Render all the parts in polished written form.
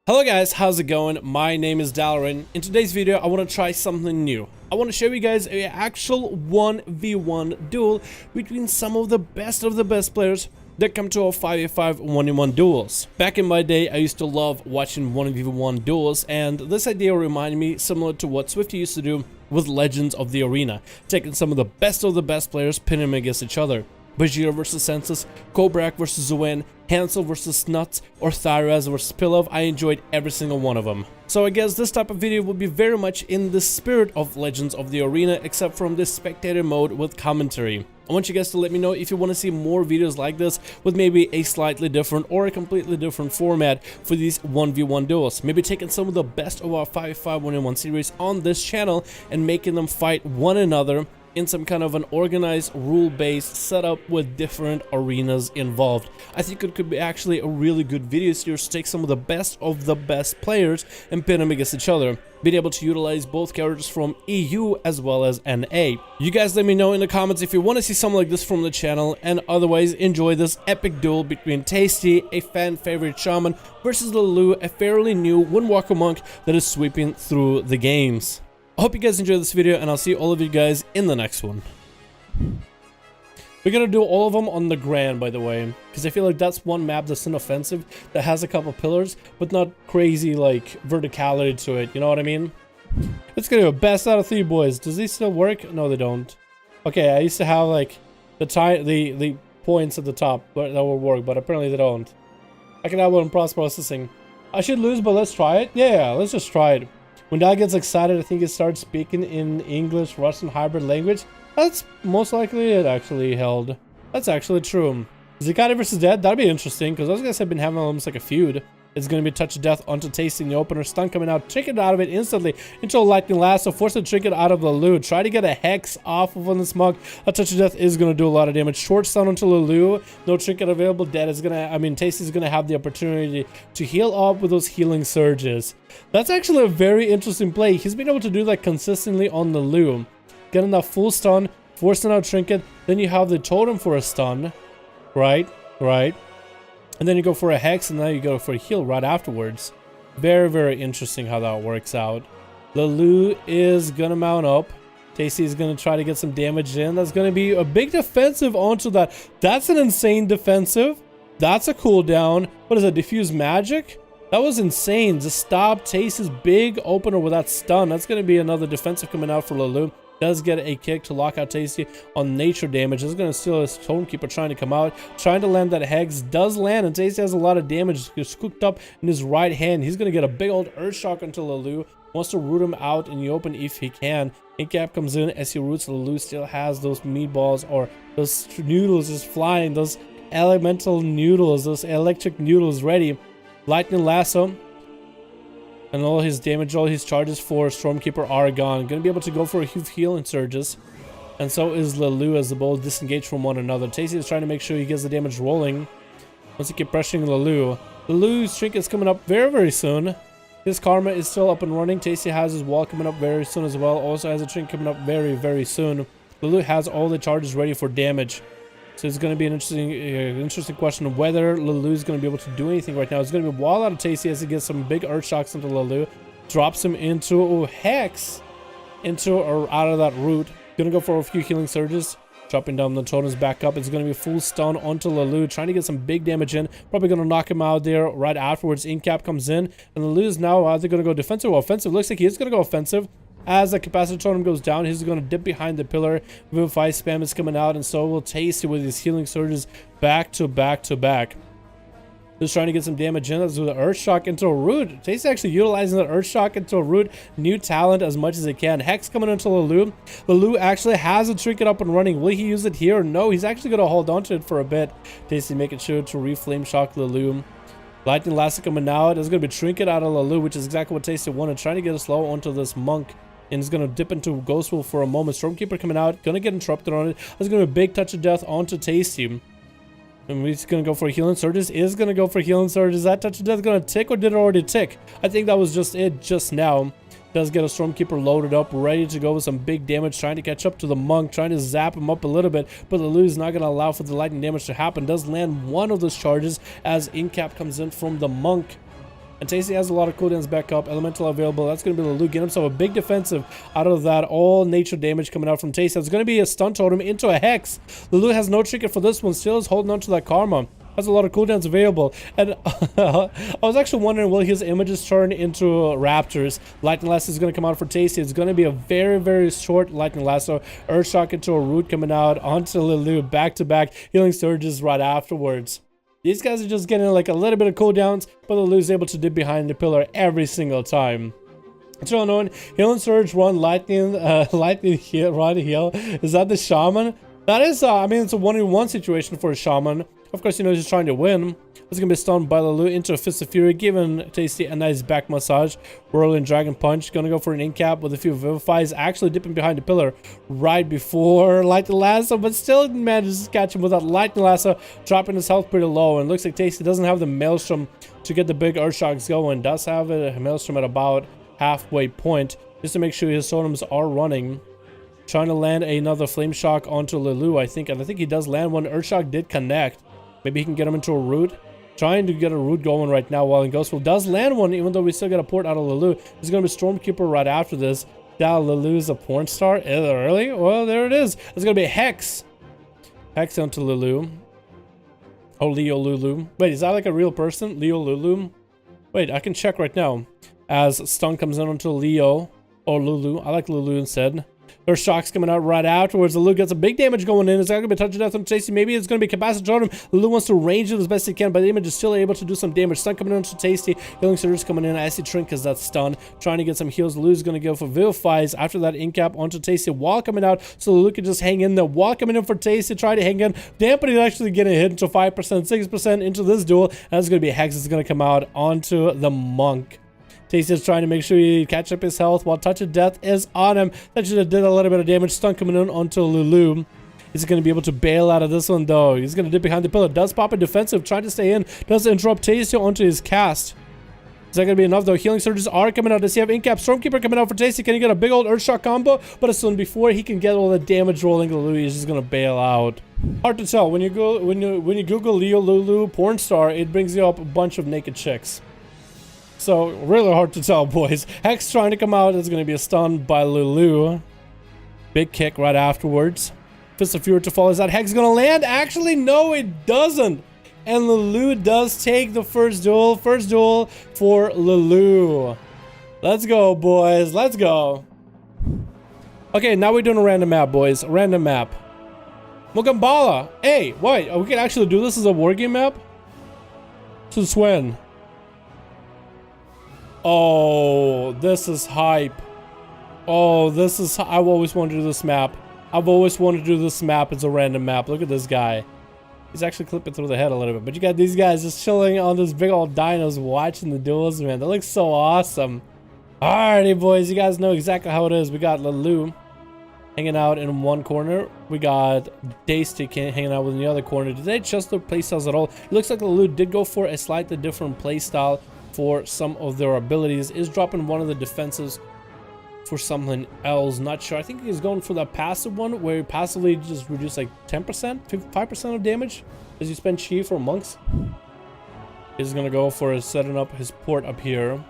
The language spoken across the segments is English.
Hello guys, how's it going? My name is Dalaran. In today's video, I want to try something new. I want to show you guys an actual 1v1 duel between some of the best players that come to a 5v5 1v1 duels. Back in my day, I used to love watching 1v1 duels, and this idea reminded me similar to what Swifty used to do with Legends of the Arena, taking some of the best players, pinning them against each other. Bajir versus Census, Kobrak versus Zuan, Hansel versus Snuts, or Thyraz versus Pilov. I enjoyed every single one of them. So I guess this type of video will be very much in the spirit of Legends of the Arena, except from this spectator mode with commentary. I want you guys to let me know if you want to see more videos like this with maybe a slightly different or a completely different format for these 1v1 duels. Maybe taking some of the best of our 5v5 1v1 series on this channel and making them fight one another in some kind of an organized, rule-based setup with different arenas involved. I think it could be actually a really good video series to take some of the best players and pin them against each other, being able to utilize both characters from EU as well as NA. You guys let me know in the comments if you want to see something like this from the channel, and otherwise enjoy this epic duel between Tasty, a fan favorite shaman, versus Lulu, a fairly new Windwalker monk that is sweeping through the games. I hope you guys enjoyed this video, and I'll see all of you guys in the next one. We're gonna do all of them on the Grand, by the way, because I feel like that's one map that's inoffensive, that has a couple pillars, but not crazy, like, verticality to it, you know what I mean? Let's go best out of 3 boys. Does these still work? No, they don't. Okay, I used to have, like, the points at the top that would work, but apparently they don't. I can have one in processing. I should lose, but let's try it. Yeah, let's just try it. When Dad gets excited, I think he starts speaking in English, Russian hybrid language. That's most likely it actually held. That's actually true. Zikari versus Dead, that'd be interesting, because those guys have been having almost like a feud. It's going to be Touch of Death onto Tasty in the opener. Stun coming out, Trinket out of it instantly into a Lightning Lasso, force the Trinket out of the Lulu. Try to get a Hex off of on the Smog. A Touch of Death is going to do a lot of damage. Short stun onto Lulu. No Trinket available. Dead is going to, Tasty's going to have the opportunity to heal up with those healing surges. That's actually a very interesting play. He's been able to do that consistently on the Lulu. Getting that full stun, forcing out Trinket. Then you have the Totem for a stun. Right. And then you go for a Hex, and then you go for a heal right afterwards. Very interesting how that works out. Lulu is gonna mount up. Tasty is gonna try to get some damage in. That's gonna be a big defensive onto that. That's an insane defensive. That's a cooldown. What is that? Diffuse magic? That was insane. Just stop Tasty's big opener with that stun. That's gonna be another defensive coming out for Lulu. Does get a kick to lock out Tasty on nature damage. This is going to steal his Tonekeeper trying to come out. Trying to land that Hex. Does land, and Tasty has a lot of damage. He's cooked up in his right hand. He's going to get a big old Earth Shock into Lulu. Wants to root him out in the open if he can. Incap comes in as he roots. Lulu still has those meatballs, or those noodles just flying. Those elemental noodles. Those electric noodles ready. Lightning Lasso. And all his damage, all his charges for Stormkeeper are gone. Gonna be able to go for a huge heal and surges. And so is Lulu as the both disengage from one another. Tasty is trying to make sure he gets the damage rolling. Once he keep pressuring Lulu. Lulu's Trinket is coming up very soon. His Karma is still up and running. Tasty has his wall coming up very soon as well. Also has a Trinket coming up very soon. Lulu has all the charges ready for damage. So it's going to be an interesting question of whether Lulu is going to be able to do anything right now. It's going to be wall out of Tasty as he gets some big Earth Shocks into Lulu. Drops him into Hex. Into or out of that root. Going to go for a few healing surges. Dropping down the totems back up. It's going to be full stun onto Lulu. Trying to get some big damage in. Probably going to knock him out there right afterwards. Incap comes in. And Lulu is now either going to go defensive or offensive. Looks like he is going to go offensive. As the capacitor totem goes down, he's going to dip behind the pillar. Vivify spam is coming out, and so will Tasty with his healing surges back to back. Just trying to get some damage in. Let's do the Earth Shock into a root. Tasty actually utilizing the Earth Shock into a root. New talent as much as he can. Hex coming into Lulu. Lulu actually has a Trinket up and running. Will he use it here? No, he's actually going to hold on to it for a bit. Tasty making sure to reflame shock Lulu. Lightning Lasso coming out. There's going to be Trinket out of Lulu, which is exactly what Tasty wanted. Trying to get a slow onto this monk. And he's going to dip into Ghost Wolf for a moment. Stormkeeper coming out. Going to get interrupted on it. There's going to be a big Touch of Death onto Tasty. And he's going to go for healing surges. Is going to go for healing surges. Is that Touch of Death going to tick, or did it already tick? I think that was just it just now. Does get a Stormkeeper loaded up, ready to go with some big damage. Trying to catch up to the monk. Trying to zap him up a little bit. But Lulu is not going to allow for the lightning damage to happen. Does land one of those charges as Incap comes in from the monk. And Tasty has a lot of cooldowns back up. Elemental available. That's going to be Lulu. Get himself a big defensive out of that. All nature damage coming out from Tasty. It's going to be a stun totem into a Hex. Lulu has no trinket for this one. Still is holding on to that Karma. Has a lot of cooldowns available. And I was actually wondering, will his images turn into raptors? Lightning Lasso is going to come out for Tasty. It's going to be a very, very short Lightning Lasso. Earthshock into a root coming out onto Lulu. Back-to-back healing surges right afterwards. These guys are just getting like a little bit of cooldowns, but Lulu's able to dip behind the pillar every single time. It's well known. Healing surge, run, lightning, lightning heal, run, heal. Is that the Shaman? That is, I mean, it's a 1v1 situation for a Shaman. Of course, you know, he's trying to win. It's going to be stunned by Lulu into a Fist of Fury, giving Tasty a nice back massage. Whirling Dragon Punch, going to go for an in-cap with a few Vivifies, actually dipping behind the pillar right before Lightning Lasso, but still manages to catch him with that Lightning Lasso, dropping his health pretty low. And looks like Tasty doesn't have the Maelstrom to get the big Earthshocks going. Does have a Maelstrom at about halfway point, just to make sure his totems are running. Trying to land another Flame Shock onto Lulu, I think, and I think he does land one. Earthshock did connect. Maybe he can get him into a root. Trying to get a root going right now while in Ghostful. Does land one, even though we still got a port out of Lulu. There's going to be Stormkeeper right after this. Now Lulu's a porn star. Early? Well, there it is. There's going to be a Hex. Hex onto Lulu. Oh, Leo Lulu. Wait, is that like a real person? Leo Lulu? Wait, I can check right now. As stun comes in onto Leo. Or Lulu. I like Lulu instead. There's shocks coming out right afterwards. Lulu gets a big damage going in. It's not going to be touch of death on Tasty. Maybe it's going to be capacity totem. Lulu wants to range it as best he can, but the image is still able to do some damage. Stun coming in to Tasty. Healing surge coming in. I see Trink as that stun. Trying to get some heals. Lulu's going to go for Vivifies after that in-cap onto Tasty. Wall coming out, so Lulu can just hang in there. Wall coming in for Tasty. Try to hang in. Dampening actually getting hit into 5%, 6% into this duel. That's going to be a Hex that's going to come out onto the Monk. Tasty is trying to make sure he catch up his health while Touch of Death is on him. That should have did a little bit of damage. Stun coming in onto Lulu. He's going to be able to bail out of this one though. He's going to dip behind the pillar. Does pop a defensive, trying to stay in. Does interrupt Tasty onto his cast. Is that going to be enough though? Healing surges are coming out. Does he have in-cap? Stormkeeper coming out for Tasty. Can he get a big old Earthshock combo? But as soon before he can get all the damage rolling, Lulu is just going to bail out. Hard to tell. When you Google Leo Lulu porn star, it brings you up a bunch of naked chicks. So, really hard to tell, boys. Hex trying to come out. It's going to be a stun by Lulu. Big kick right afterwards. Fist of Fury to fall. Is that Hex going to land? Actually, no, it doesn't. And Lulu does take the first duel. First duel for Lulu. Let's go, boys. Let's go. Okay, now we're doing a random map, boys. A random map. Mugambala. Hey, wait. We can actually do this as a wargame map? Since when? Oh, this is hype. Oh, this is... I've always wanted to do this map. I've always wanted to do this map as a random map. Look at this guy. He's actually clipping through the head a little bit. But you got these guys just chilling on this big old dinos watching the duels, man. That looks so awesome. Alrighty, boys. You guys know exactly how it is. We got Lulu hanging out in one corner. We got Tasty hanging out in the other corner. Did they adjust their playstyles at all? It looks like Lulu did go for a slightly different playstyle for some of their abilities. Is dropping one of the defenses for something else. Not sure. I think he's going for the passive one where he passively just reduce like 10%, 5% of damage as you spend chi for monks. He's gonna go for setting up his port up here.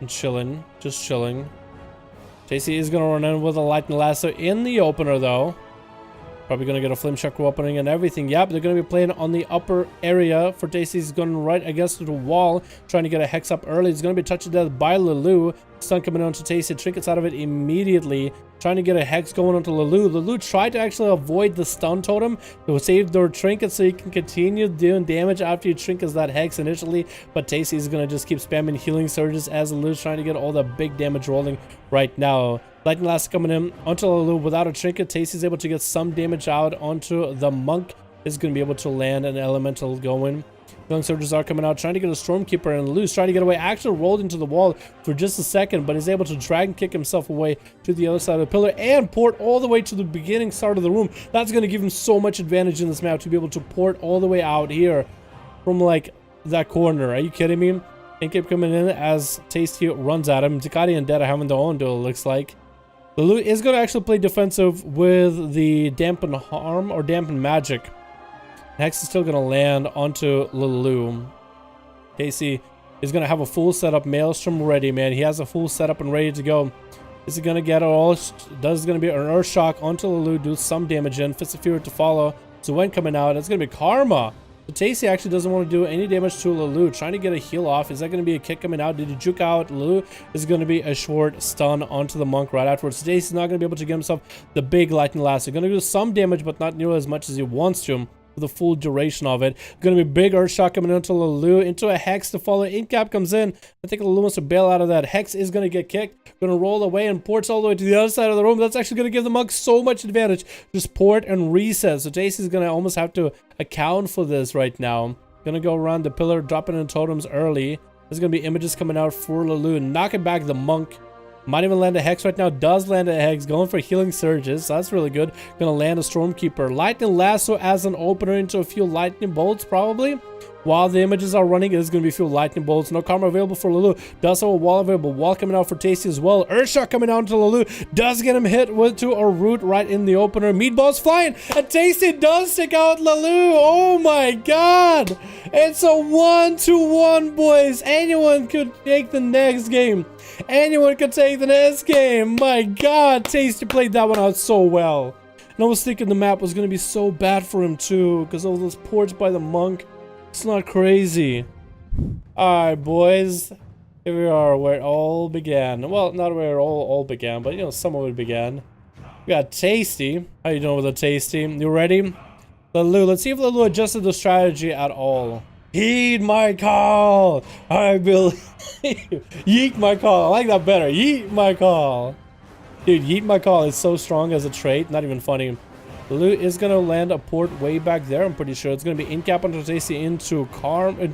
And chilling. Just chilling. Tasty is gonna run in with a Lightning Lasso in the opener though. Probably going to get a Flame Chakra opening and everything. Yep, they're going to be playing on the upper area. For Tasty's going right against the wall, trying to get a Hex up early. It's going to be Touch of Death by Lulu. Stun coming on to Tasty. Trinkets out of it immediately. Trying to get a Hex going onto Lulu. Lulu tried to actually avoid the stun totem to save their Trinket so you can continue doing damage after you Trinkets that Hex initially. But Tasty's going to just keep spamming healing surges as Lulu's trying to get all the big damage rolling right now. Lightning Lasso coming in onto Lulu without a Trinket. Tasty's able to get some damage out onto the Monk. Is going to be able to land an Elemental going. Healing surges are coming out, trying to get a Stormkeeper, and Lulu's trying to get away. Actually rolled into the wall for just a second, but is able to drag and kick himself away to the other side of the pillar and port all the way to the beginning start of the room. That's going to give him so much advantage in this map to be able to port all the way out here from like that corner. Are you kidding me? And keep coming in as Tasty runs at him. Ducati and Dead are having their own duel, it looks like. Lulu is going to actually play defensive with the Dampen Harm or Dampen Magic. Hex is still going to land onto Lulu. Casey is gonna have a full setup, Maelstrom ready, man. He has a full setup and ready to go. Is he gonna get it all? Does gonna be an Earth Shock onto Lulu, do some damage in. Fist of Fury to follow. So when coming out, it's gonna be Karma. So Tasty actually doesn't want to do any damage to Lulu. Trying to get a heal off. Is that going to be a kick coming out? Did he juke out Lulu? Is going to be a short stun onto the monk right afterwards. So Tasty's not going to be able to get himself the big lightning lasso. Going to do some damage, but not nearly as much as he wants to for the full duration of it. Going to be big Earth Shock coming into Lulu. Into a Hex to follow. Incap comes in. I think Lulu wants to bail out of that. Hex is going to get kicked. Going to roll away and ports all the way to the other side of the room. That's actually going to give the monk so much advantage. Just port and reset. So Tasty's going to almost have to account for this right now. Gonna go around the pillar, dropping in totems early. There's gonna be images coming out for Lulu. Knocking back the monk. Might even land a Hex right now. Does land a Hex. Going for healing surges. So that's really good. Gonna land a Stormkeeper. Lightning Lasso as an opener into a few lightning bolts probably. While the images are running, it is going to be a few lightning bolts. No karma available for Lulu. Does have a wall available. Wall coming out for Tasty as well. Earthshock coming out to Lulu. Does get him hit with to a root right in the opener. Meatballs flying. And Tasty does take out Lulu. Oh my god. It's a 1-1, boys. Anyone could take the next game. Anyone could take the next game. My god. Tasty played that one out so well. And I was thinking the map was going to be so bad for him too. Because of those ports by the monk. It's not crazy. Alright, boys. Here we are, where it all began. Well, not where it all began, but you know, some of it began. We got Tasty. How you doing with the Tasty? You ready? Lulu. Let's see if Lulu adjusted the strategy at all. Heed my call! I believe you. Yeet my call. I like that better. Yeet my call. Dude, yeet my call is so strong as a trait. Not even funny. Lulu is going to land a port way back there, I'm pretty sure. It's going to be incap onto Tasty into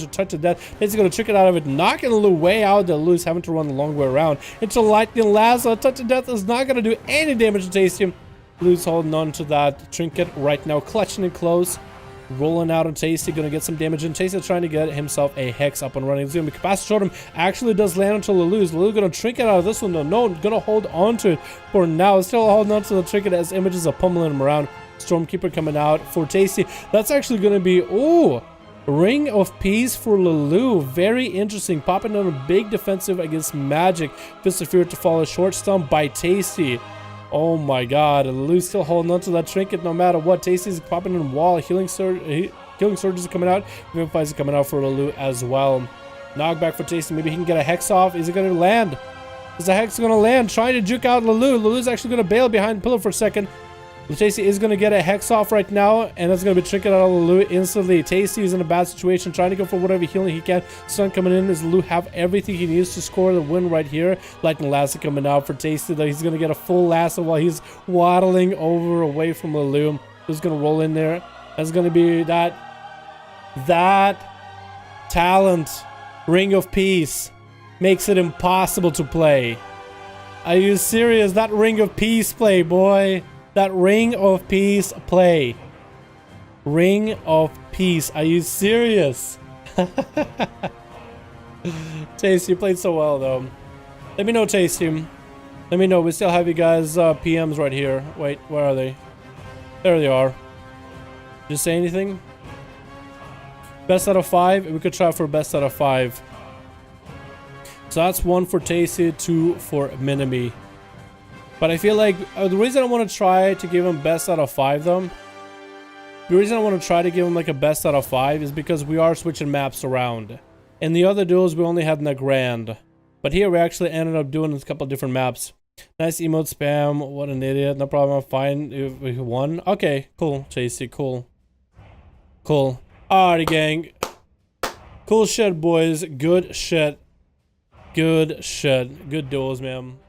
Touch of Death. Tasty's going to trick it out of it, knocking Lulu way out. Lulu's having to run the long way around. Into Lightning Lasso. Touch of Death is not going to do any damage to Tasty. Lulu's holding on to that trinket right now, clutching it close. Rolling out on Tasty, going to get some damage in. Tasty trying to get himself a Hex up and running. It's going to be Capacity Totem. Actually does land onto Lulu's. Lulu going to trinket out of this one though. No, going to hold on to it for now. Still holding on to the trinket as images are pummeling him around. Stormkeeper coming out for Tasty. That's actually going to be, ooh, Ring of Peace for Lulu. Very interesting. Popping on a big defensive against magic. Fist of Fury to follow. Short stump by Tasty. Oh my god. Lulu's still holding on to that trinket no matter what. Tasty's popping in wall. Healing surges are coming out. Vivifies are coming out for Lulu as well. Knockback for Tasty. Maybe he can get a Hex off. Is it going to land? Is the Hex going to land? Trying to juke out Lulu. Lulu's actually going to bail behind the pillar for a second. Tasty is going to get a Hex off right now, and that's going to be trinket out of Lulu instantly. Tasty is in a bad situation, trying to go for whatever healing he can. Stun coming in as Lulu have everything he needs to score the win right here. Lightning Lasso coming out for Tasty, though he's going to get a full lasso while he's waddling over away from Lulu. Who's going to roll in there? That's going to be that talent. Ring of Peace makes it impossible to play. Are you serious? That Ring of Peace play, boy. That Ring of Peace play. Ring of Peace. Are you serious? Tasty, you played so well, though. Let me know, Tasty. Let me know. We still have you guys PMs right here. Wait, where are they? There they are. Did you say anything? Best out of 5? We could try for best out of 5. So that's 1 for Tasty, 2 for Minimi. But I feel like the reason I want to try to give him best out of 5 though, the reason I want to try to give him like a best out of 5 is because we are switching maps around. In the other duels we only had Nagrand, but here we actually ended up doing a couple of different maps. Nice emote spam. What an idiot. No problem. I'm fine if we won. Okay, cool. Tasty, cool. Cool. Alrighty, gang. Cool shit, boys. Good shit. Good shit. Good duels, man.